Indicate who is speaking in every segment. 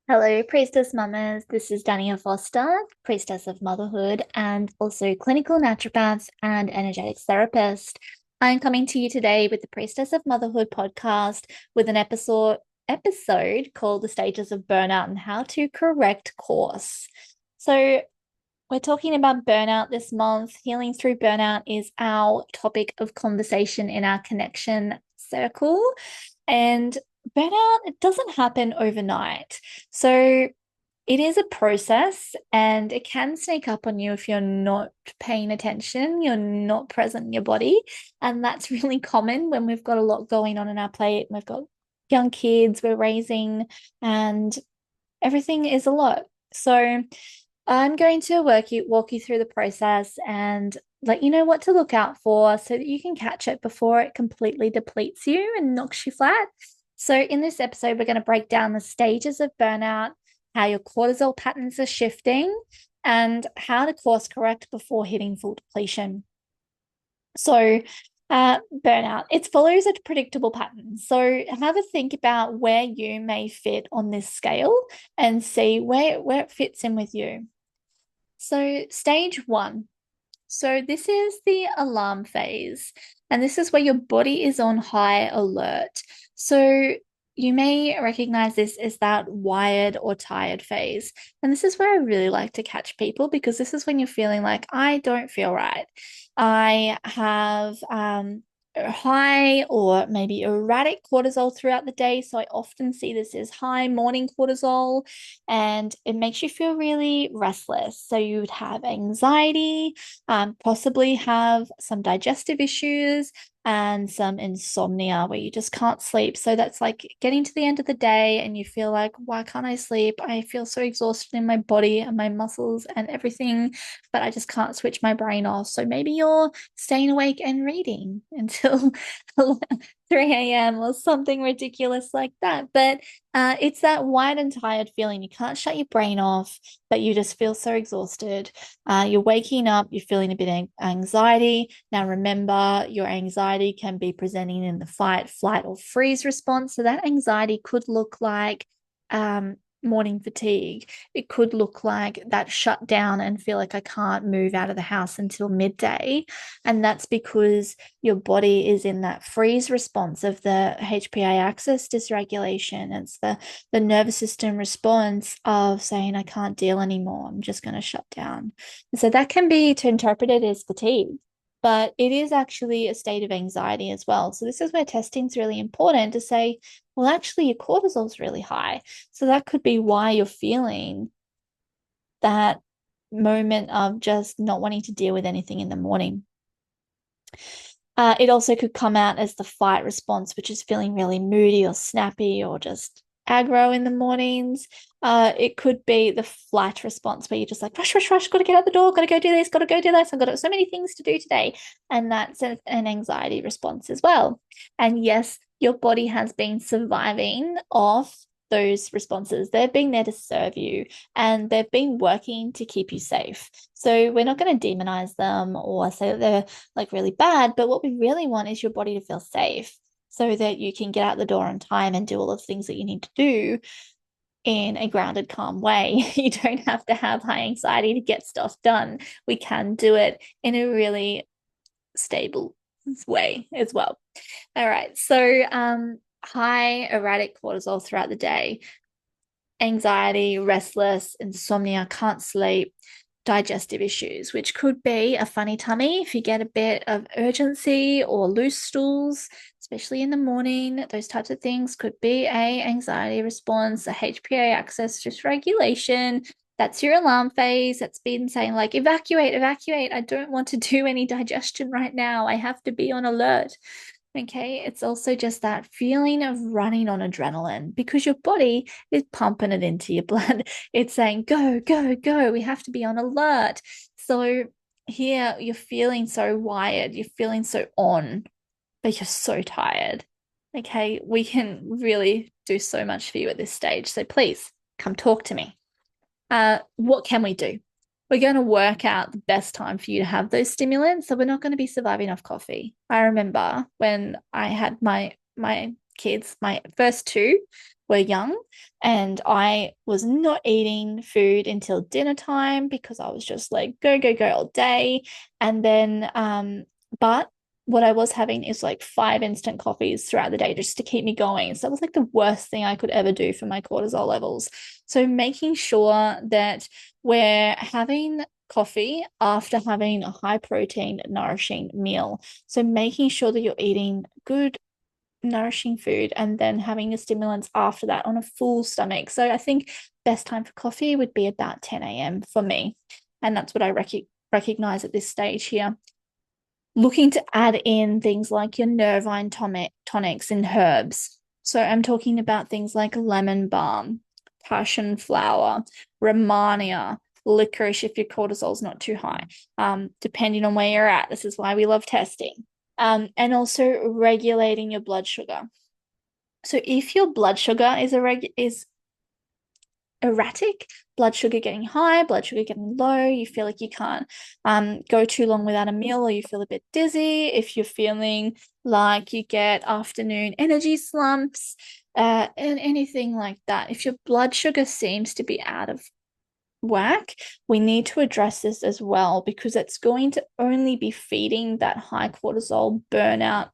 Speaker 1: Hello, Priestess Mamas. This is Dania Foster, Priestess of Motherhood, and also clinical naturopath and energetics therapist. I'm coming to you today with the Priestess of Motherhood podcast with an episode called The Stages of Burnout and How to Correct Course. So we're talking about burnout this month. Healing through burnout is our topic of conversation in our connection circle. And burnout, it doesn't happen overnight. So it is a process and it can sneak up on you if you're not paying attention, you're not present in your body. And that's really common when we've got a lot going on in our plate. We've got young kids we're raising, and everything is a lot. So I'm going to walk you through the process and let you know what to look out for so that you can catch it before it completely depletes you and knocks you flat. So, in this episode, we're going to break down the stages of burnout, how your cortisol patterns are shifting, and how to course correct before hitting full depletion. So, burnout, it follows a predictable pattern. So, have a think about where you may fit on this scale and see where it fits in with you. So, stage one. So, this is the alarm phase, and this is where your body is on high alert. So, you may recognize this as that wired or tired phase. And this is where I really like to catch people because this is when you're feeling like, I don't feel right. I have high or maybe erratic cortisol throughout the day. So I often see this as high morning cortisol, and it makes you feel really restless. So you would have anxiety, possibly have some digestive issues and some insomnia where you just can't sleep. So that's like getting to the end of the day and you feel like, why can't I sleep? I feel so exhausted in my body and my muscles and everything, but I just can't switch my brain off. So maybe you're staying awake and reading until 3 a.m. or something ridiculous like that. But it's that wide and tired feeling. You can't shut your brain off, but you just feel so exhausted. You're waking up, you're feeling a bit of anxiety. Now, remember, your anxiety can be presenting in the fight, flight, or freeze response. So that anxiety could look like morning fatigue. It could look like that shut down and feel like I can't move out of the house until midday. And that's because your body is in that freeze response of the HPA axis dysregulation. It's the nervous system response of saying, I can't deal anymore. I'm just going to shut down. And so that can be to interpret it as fatigue, but it is actually a state of anxiety as well. So this is where testing is really important to say, well, actually, your cortisol is really high. So that could be why you're feeling that moment of just not wanting to deal with anything in the morning. It also could come out as the fight response, which is feeling really moody or snappy or just aggro in the mornings. It could be the flight response where you're just like, rush, rush, rush, got to get out the door, got to go do this, got to go do this. I've got so many things to do today. And that's an anxiety response as well. And yes, your body has been surviving off those responses. They've been there to serve you and they've been working to keep you safe. So we're not going to demonize them or say that they're like really bad, but what we really want is your body to feel safe so that you can get out the door on time and do all of the things that you need to do in a grounded, calm way. You don't have to have high anxiety to get stuff done. We can do it in a really stable way as well. All right. So, high erratic cortisol throughout the day, anxiety, restless, insomnia, can't sleep, digestive issues, which could be a funny tummy if you get a bit of urgency or loose stools, especially in the morning. Those types of things could be a anxiety response, a HPA axis dysregulation. That's your alarm phase. That's been saying like, evacuate, evacuate. I don't want to do any digestion right now. I have to be on alert. Okay, it's also just that feeling of running on adrenaline because your body is pumping it into your blood. It's saying, go, go, go. We have to be on alert. So here you're feeling so wired, you're feeling so on, but you're so tired. Okay, we can really do so much for you at this stage. So please come talk to me. What can we do? We're going to work out the best time for you to have those stimulants. So we're not going to be surviving off coffee. I remember when I had my kids, my first two, were young, and I was not eating food until dinner time because I was just like go, go, go all day. And then, but what I was having is like 5 instant coffees throughout the day just to keep me going. So it was like the worst thing I could ever do for my cortisol levels. So making sure that we're having coffee after having a high protein, nourishing meal. So making sure that you're eating good, nourishing food and then having your stimulants after that on a full stomach. So I think best time for coffee would be about 10 a.m. for me. And that's what I recognize at this stage here. Looking to add in things like your nervine tonics and herbs. So I'm talking about things like lemon balm, passion flower, romania, licorice if your cortisol's not too high, depending on where you're at. This is why we love testing. And also regulating your blood sugar. So if your blood sugar is erratic, blood sugar getting high, blood sugar getting low, you feel like you can't go too long without a meal, or you feel a bit dizzy, if you're feeling like you get afternoon energy slumps, and anything like that. If your blood sugar seems to be out of whack, we need to address this as well, because it's going to only be feeding that high cortisol burnout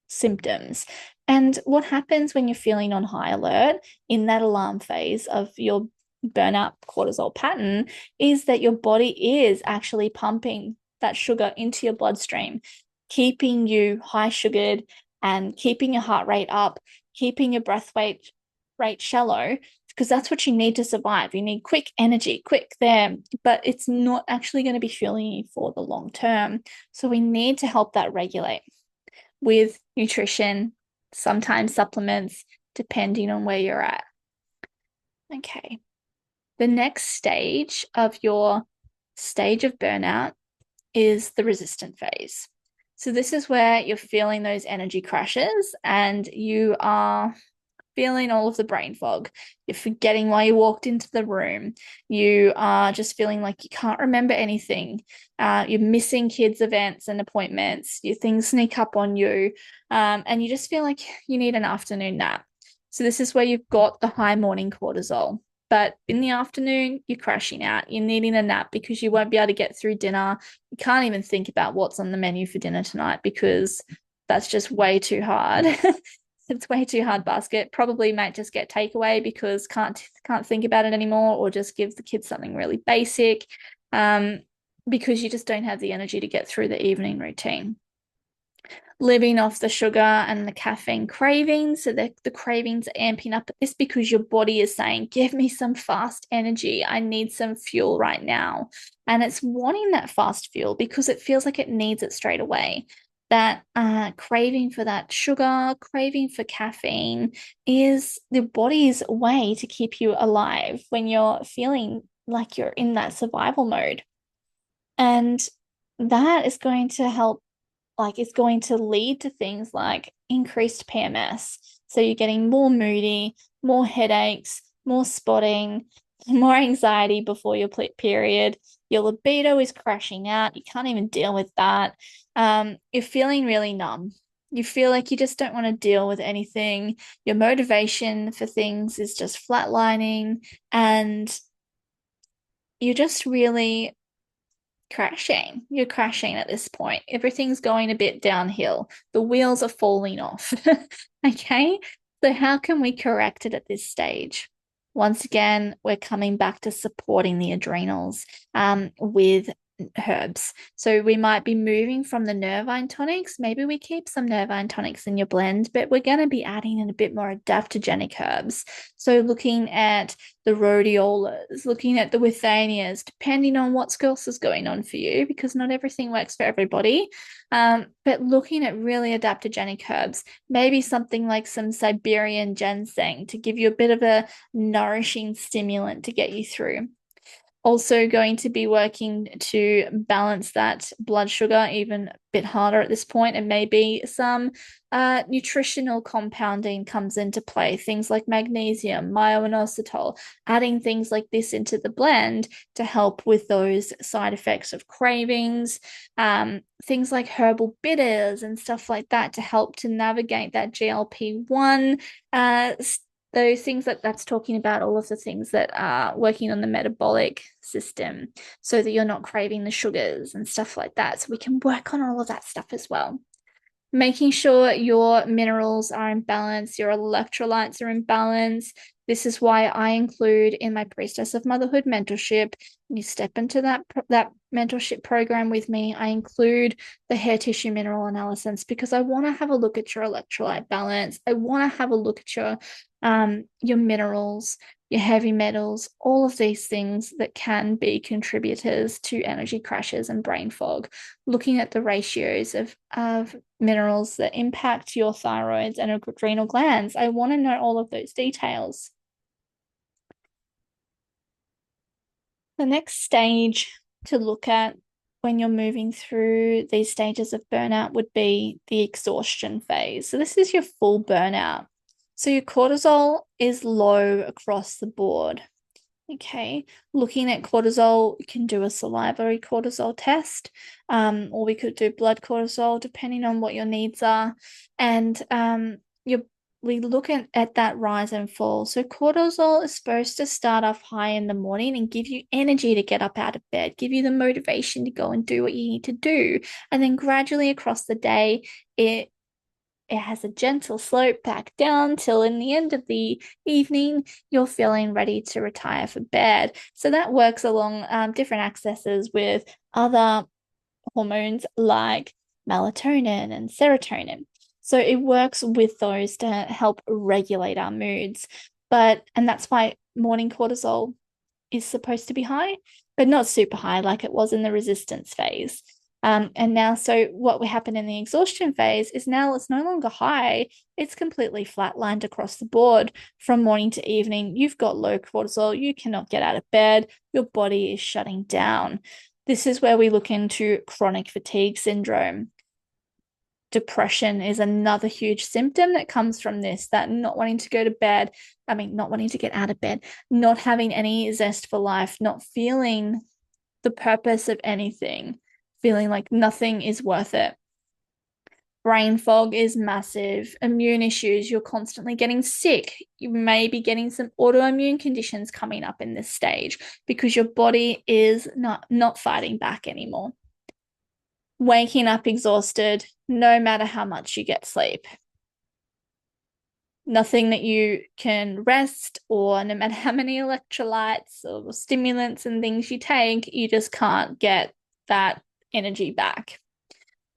Speaker 1: symptoms. And what happens when you're feeling on high alert in that alarm phase of your burnout cortisol pattern is that your body is actually pumping that sugar into your bloodstream, keeping you high sugared and keeping your heart rate up, keeping your rate shallow, because that's what you need to survive. You need quick energy, quick there, but it's not actually going to be fueling you for the long term. So we need to help that regulate with nutrition, sometimes supplements, depending on where you're at. Okay. The next stage of your stage of burnout is the resistant phase. So this is where you're feeling those energy crashes and you are feeling all of the brain fog. You're forgetting why you walked into the room. You are just feeling like you can't remember anything. You're missing kids' events and appointments. Your things sneak up on you. And you just feel like you need an afternoon nap. So this is where you've got the high morning cortisol. But in the afternoon, you're crashing out. You're needing a nap because you won't be able to get through dinner. You can't even think about what's on the menu for dinner tonight because that's just way too hard. It's way too hard basket. Probably might just get takeaway because can't think about it anymore, or just give the kids something really basic, because you just don't have the energy to get through the evening routine. Living off the sugar and the caffeine cravings, so the cravings are amping up at this because your body is saying, give me some fast energy. I need some fuel right now. And it's wanting that fast fuel because it feels like it needs it straight away. That craving for that sugar, craving for caffeine is the body's way to keep you alive when you're feeling like you're in that survival mode. And that is going to help, like, it's going to lead to things like increased PMS. So you're getting more moody, more headaches, more spotting, more anxiety before your period. Your libido is crashing out. You can't even deal with that. You're feeling really numb. You feel like you just don't want to deal with anything. Your motivation for things is just flatlining, and you're just really crashing. You're crashing at this point. Everything's going a bit downhill. The wheels are falling off. Okay. So, how can we correct it at this stage? Once again, we're coming back to supporting the adrenals with herbs. So we might be moving from the nervine tonics. Maybe we keep some nervine tonics in your blend, but we're going to be adding in a bit more adaptogenic herbs. So looking at the rhodiolas, looking at the withanias, depending on what else is going on for you, because not everything works for everybody. But looking at really adaptogenic herbs, maybe something like some Siberian ginseng to give you a bit of a nourishing stimulant to get you through. Also going to be working to balance that blood sugar even a bit harder at this point, and maybe some nutritional compounding comes into play. Things like magnesium, myo-inositol, adding things like this into the blend to help with those side effects of cravings. Things like herbal bitters and stuff like that to help to navigate that GLP-1 those things that's talking about all of the things that are working on the metabolic system so that you're not craving the sugars and stuff like that. So we can work on all of that stuff as well. Making sure your minerals are in balance, your electrolytes are in balance. This is why I include in my Priestess of Motherhood mentorship. When you step into that mentorship program with me, I include the hair tissue mineral analysis because I want to have a look at your electrolyte balance. I want to have a look at your minerals, your heavy metals, all of these things that can be contributors to energy crashes and brain fog. Looking at the ratios of minerals that impact your thyroids and adrenal glands. I want to know all of those details. The next stage to look at when you're moving through these stages of burnout would be the exhaustion phase. So this is your full burnout. So your cortisol is low across the board. Okay, looking at cortisol, you can do a salivary cortisol test, or we could do blood cortisol, depending on what your needs are. And we look at that rise and fall. So cortisol is supposed to start off high in the morning and give you energy to get up out of bed, give you the motivation to go and do what you need to do. And then gradually across the day, it has a gentle slope back down till in the end of the evening, you're feeling ready to retire for bed. So that works along different axes with other hormones like melatonin and serotonin. So it works with those to help regulate our moods. And that's why morning cortisol is supposed to be high, but not super high like it was in the resistance phase. And now, so what happened in the exhaustion phase is now it's no longer high. It's completely flatlined across the board from morning to evening. You've got low cortisol. You cannot get out of bed. Your body is shutting down. This is where we look into chronic fatigue syndrome. Depression is another huge symptom that comes from this, that not wanting to go to bed. Not wanting to get out of bed, not having any zest for life, not feeling the purpose of anything, feeling like nothing is worth it. Brain fog is massive. Immune issues, you're constantly getting sick. You may be getting some autoimmune conditions coming up in this stage because your body is not fighting back anymore. Waking up exhausted, no matter how much you get sleep. Nothing that you can rest, or no matter how many electrolytes or stimulants and things you take, you just can't get that energy back.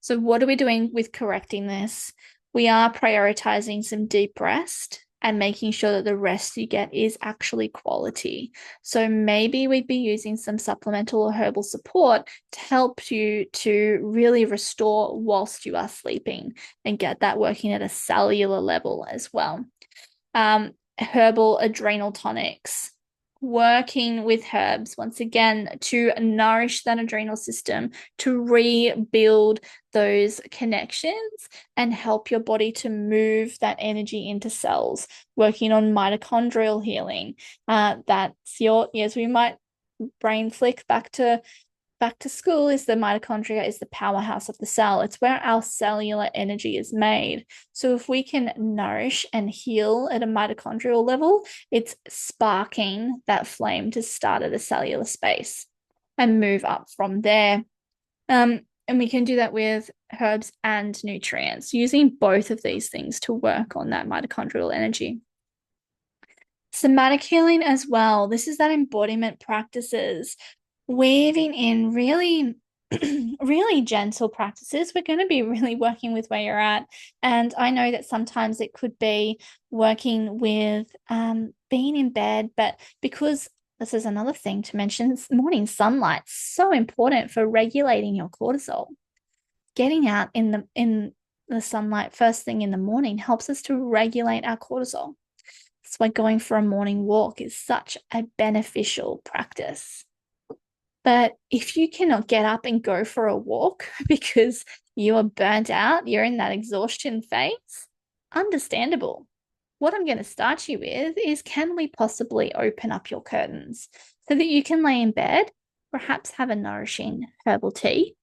Speaker 1: So what are we doing with correcting this? We are prioritizing some deep rest and making sure that the rest you get is actually quality. So maybe we'd be using some supplemental or herbal support to help you to really restore whilst you are sleeping and get that working at a cellular level as well. Herbal adrenal tonics, working with herbs once again to nourish that adrenal system, to rebuild those connections and help your body to move that energy into cells, working on mitochondrial healing. We might brain flick back to school, is the mitochondria is the powerhouse of the cell. It's where our cellular energy is made. So if we can nourish and heal at a mitochondrial level, it's sparking that flame to start at a cellular space and move up from there. And we can do that with herbs and nutrients, using both of these things to work on that mitochondrial energy. Somatic healing as well. This is that embodiment practices, weaving in really really gentle practices. We're going to be really working with where you're at. And I know that sometimes it could be working with being in bed, but because this is another thing to mention, morning sunlight, so important for regulating your cortisol. Getting out in the sunlight first thing in the morning helps us to regulate our cortisol. That's why going for a morning walk is such a beneficial practice. But if you cannot get up and go for a walk because you are burnt out, you're in that exhaustion phase, understandable. What I'm going to start you with is, can we possibly open up your curtains so that you can lay in bed, perhaps have a nourishing herbal tea,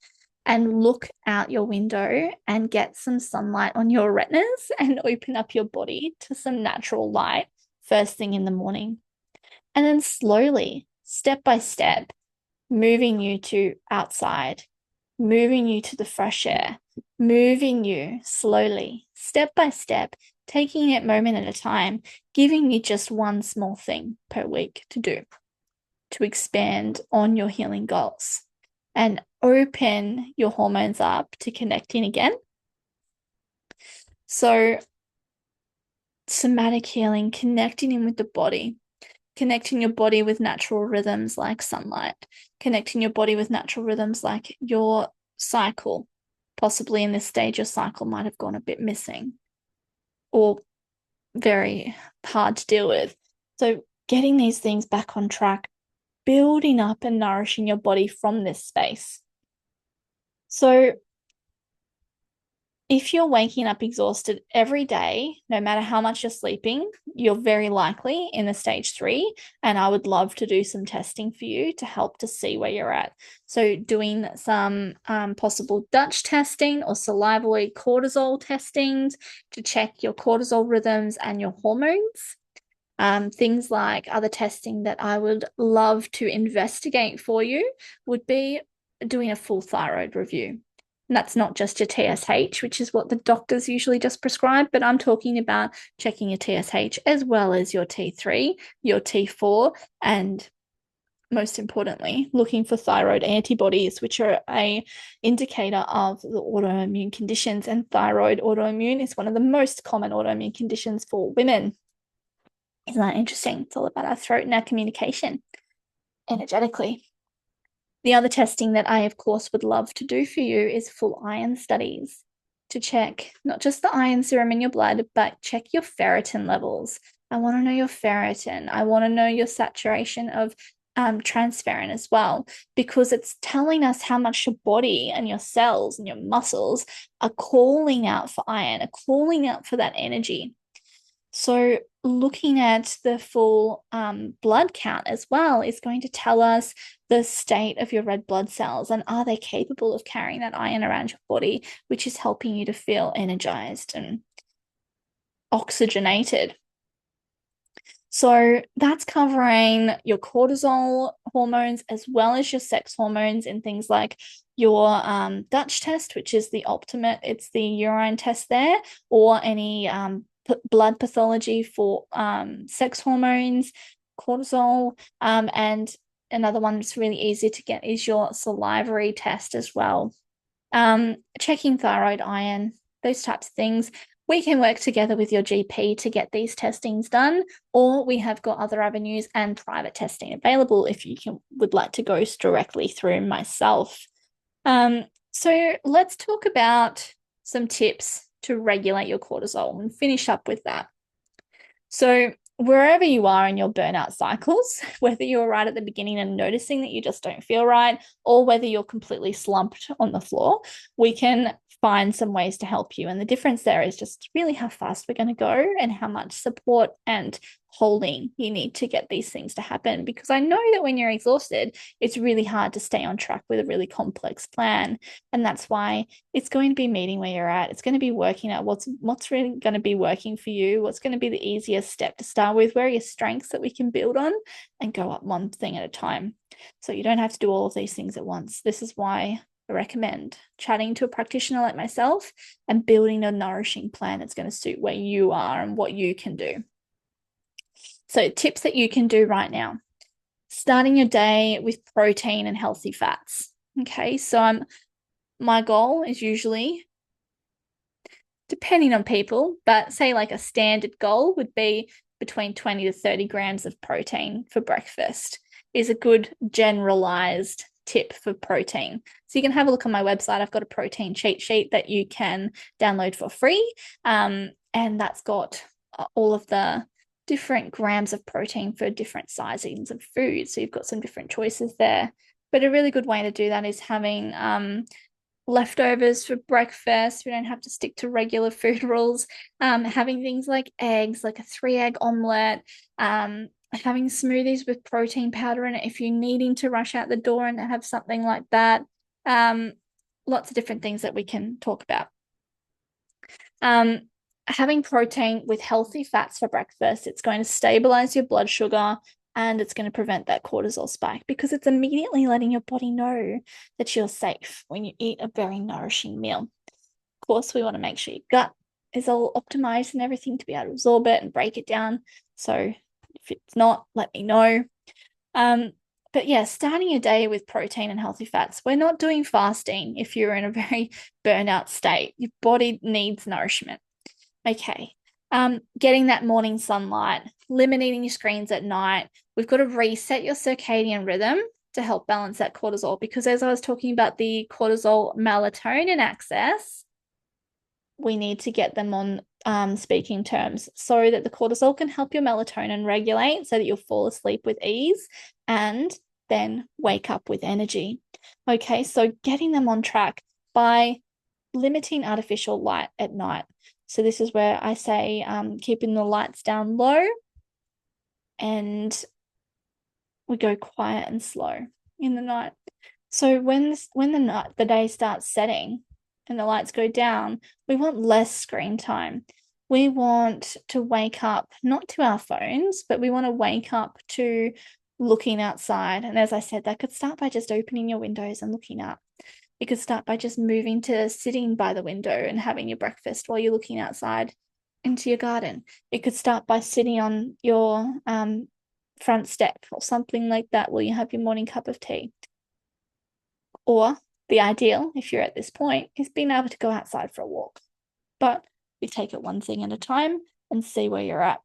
Speaker 1: and look out your window and get some sunlight on your retinas and open up your body to some natural light first thing in the morning. And then slowly, step by step, moving you to outside, moving you to the fresh air, moving you slowly, step by step, taking it moment at a time, giving you just one small thing per week to do to expand on your healing goals and open your hormones up to connecting again. So, somatic healing, connecting in with the body, connecting your body with natural rhythms like sunlight, connecting your body with natural rhythms like your cycle. Possibly in this stage, your cycle might have gone a bit missing or very hard to deal with. So, getting these things back on track, building up and nourishing your body from this space. So, if you're waking up exhausted every day, no matter how much you're sleeping, you're very likely in a stage 3. And I would love to do some testing for you to help to see where you're at. So doing some possible Dutch testing or salivary cortisol testings to check your cortisol rhythms and your hormones. Things like other testing that I would love to investigate for you would be doing a full thyroid review. And that's not just your TSH, which is what the doctors usually just prescribe, but I'm talking about checking your TSH as well as your T3, your T4, and most importantly, looking for thyroid antibodies, which are an indicator of the autoimmune conditions. And thyroid autoimmune is one of the most common autoimmune conditions for women. Isn't that interesting? It's all about our throat and our communication energetically. The other testing that I, of course, would love to do for you is full iron studies to check not just the iron serum in your blood, but check your ferritin levels. I want to know your ferritin. I want to know your saturation of transferrin as well, because it's telling us how much your body and your cells and your muscles are calling out for iron, are calling out for that energy. So looking at the full blood count as well is going to tell us the state of your red blood cells and are they capable of carrying that iron around your body, which is helping you to feel energized and oxygenated. So that's covering your cortisol hormones as well as your sex hormones in things like your Dutch test, which is the ultimate. It's the urine test there, or any blood pathology for sex hormones, cortisol, and another one that's really easy to get is your salivary test as well. Checking thyroid iron, those types of things. We can work together with your GP to get these testings done, or we have got other avenues and private testing available if you would like to go directly through myself. So let's talk about some tips to regulate your cortisol and finish up with that. So wherever you are in your burnout cycles, whether you're right at the beginning and noticing that you just don't feel right, or whether you're completely slumped on the floor, we can find some ways to help you. And the difference there is just really how fast we're going to go and how much support and holding you need to get these things to happen. Because I know that when you're exhausted, it's really hard to stay on track with a really complex plan. And that's why it's going to be meeting where you're at. It's going to be working out what's really going to be working for you, what's going to be the easiest step to start with, where are your strengths that we can build on and go up one thing at a time. So you don't have to do all of these things at once. This is why I recommend chatting to a practitioner like myself and building a nourishing plan that's going to suit where you are and what you can do. So tips that you can do right now. Starting your day with protein and healthy fats. Okay, so my goal is usually, depending on people, but say like a standard goal would be between 20 to 30 grams of protein for breakfast is a good generalized tip for protein. So you can have a look on my website. I've got a protein cheat sheet that you can download for free. And that's got all of the different grams of protein for different sizings of food. So you've got some different choices there. But a really good way to do that is having leftovers for breakfast. We don't have to stick to regular food rules. Having things like eggs, like a 3-egg omelette, having smoothies with protein powder in it if you're needing to rush out the door and have something like that. Lots of different things that we can talk about. having protein with healthy fats for breakfast, it's going to stabilize your blood sugar and it's going to prevent that cortisol spike because it's immediately letting your body know that you're safe when you eat a very nourishing meal. Of course, we want to make sure your gut is all optimized and everything to be able to absorb it and break it down. So if it's not, let me know. But yeah, starting your day with protein and healthy fats. We're not doing fasting if you're in a very burnout state. Your body needs nourishment. Okay. Getting that morning sunlight, eliminating your screens at night. We've got to reset your circadian rhythm to help balance that cortisol because as I was talking about the cortisol melatonin access, we need to get them on speaking terms so that the cortisol can help your melatonin regulate so that you'll fall asleep with ease and then wake up with energy. Okay, so getting them on track by limiting artificial light at night. So this is where I say keeping the lights down low and we go quiet and slow in the night. So when the day starts setting and the lights go down, we want less screen time. We want to wake up not to our phones, but we want to wake up to looking outside. And as I said, that could start by just opening your windows and looking out. You could start by just moving to sitting by the window and having your breakfast while you're looking outside into your garden. You could start by sitting on your front step or something like that while you have your morning cup of tea. Or the ideal, if you're at this point, is being able to go outside for a walk. But we take it one thing at a time and see where you're at.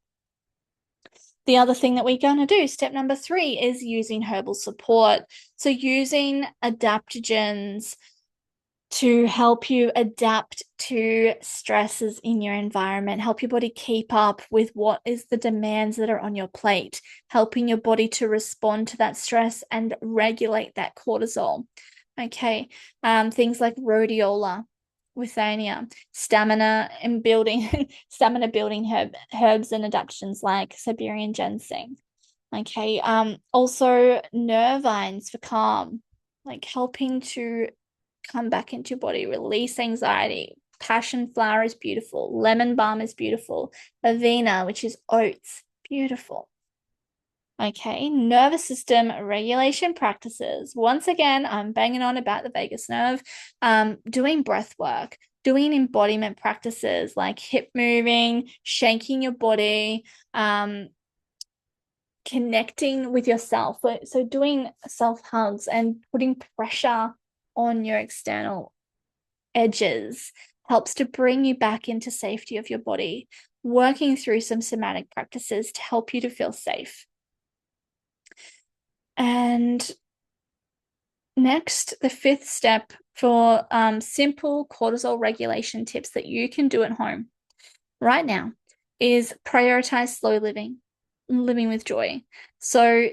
Speaker 1: The other thing that we're going to do, step number 3, is using herbal support. So using adaptogens to help you adapt to stresses in your environment, help your body keep up with what is the demands that are on your plate, helping your body to respond to that stress and regulate that cortisol. Okay, things like rhodiola with Dania, stamina building herbs and adaptogens like Siberian ginseng. Okay, also nervines for calm, like helping to come back into your body, release anxiety. Passion flower is beautiful. Lemon balm is beautiful. Avena, which is oats, beautiful. Okay, nervous system regulation practices. Once again, I'm banging on about the vagus nerve. Doing breath work, doing embodiment practices like hip moving, shaking your body, connecting with yourself. So doing self hugs and putting pressure on your external edges helps to bring you back into safety of your body. Working through some somatic practices to help you to feel safe. And next, the 5th step for simple cortisol regulation tips that you can do at home right now is prioritize slow living, living with joy. So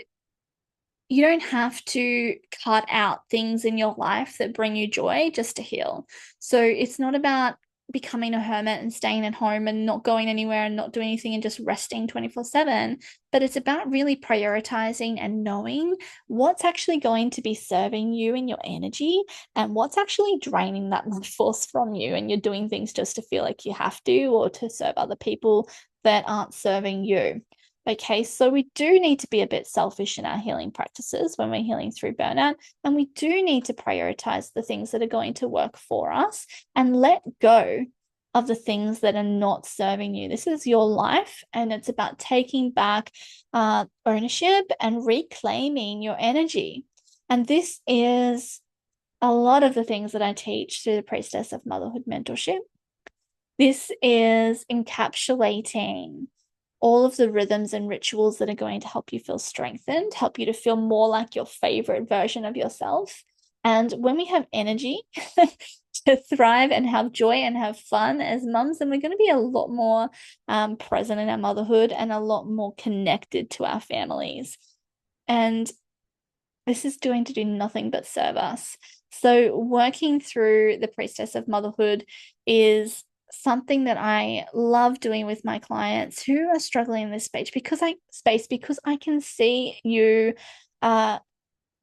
Speaker 1: you don't have to cut out things in your life that bring you joy just to heal. So it's not about becoming a hermit and staying at home and not going anywhere and not doing anything and just resting 24/7, but it's about really prioritizing and knowing what's actually going to be serving you and your energy and what's actually draining that life force from you, and you're doing things just to feel like you have to or to serve other people that aren't serving you. Okay, so we do need to be a bit selfish in our healing practices when we're healing through burnout, and we do need to prioritize the things that are going to work for us and let go of the things that are not serving you. This is your life, and it's about taking back ownership and reclaiming your energy. And this is a lot of the things that I teach through the Priestess of Motherhood mentorship. This is encapsulating all of the rhythms and rituals that are going to help you feel strengthened, help you to feel more like your favorite version of yourself. And when we have energy to thrive and have joy and have fun as mums, then we're going to be a lot more present in our motherhood and a lot more connected to our families. And this is going to do nothing but serve us. So working through the Priestess of Motherhood is something that I love doing with my clients who are struggling in this space because I can see you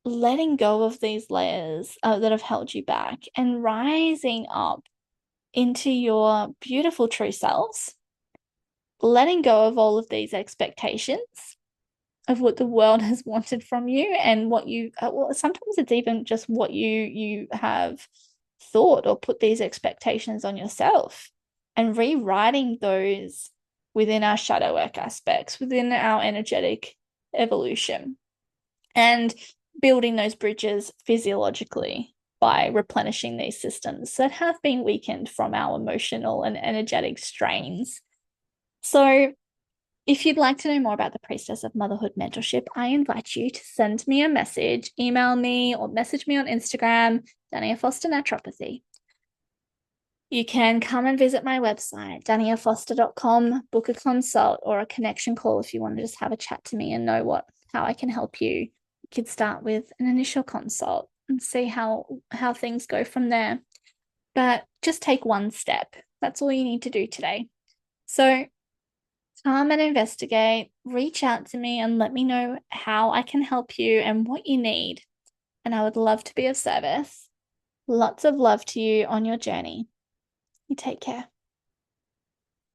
Speaker 1: letting go of these layers that have held you back and rising up into your beautiful true selves, letting go of all of these expectations of what the world has wanted from you and what you well, sometimes it's even just what you have thought or put these expectations on yourself, and rewriting those within our shadow work aspects, within our energetic evolution, and building those bridges physiologically by replenishing these systems that have been weakened from our emotional and energetic strains. So if you'd like to know more about the Priestess of Motherhood mentorship, I invite you to send me a message, email me, or message me on Instagram, Dania Foster Naturopathy. You can come and visit my website, daniafoster.com, book a consult or a connection call if you want to just have a chat to me and know how I can help you. You could start with an initial consult and see how things go from there. But just take one step. That's all you need to do today. So come and investigate, reach out to me and let me know how I can help you and what you need. And I would love to be of service. Lots of love to you on your journey. You take care.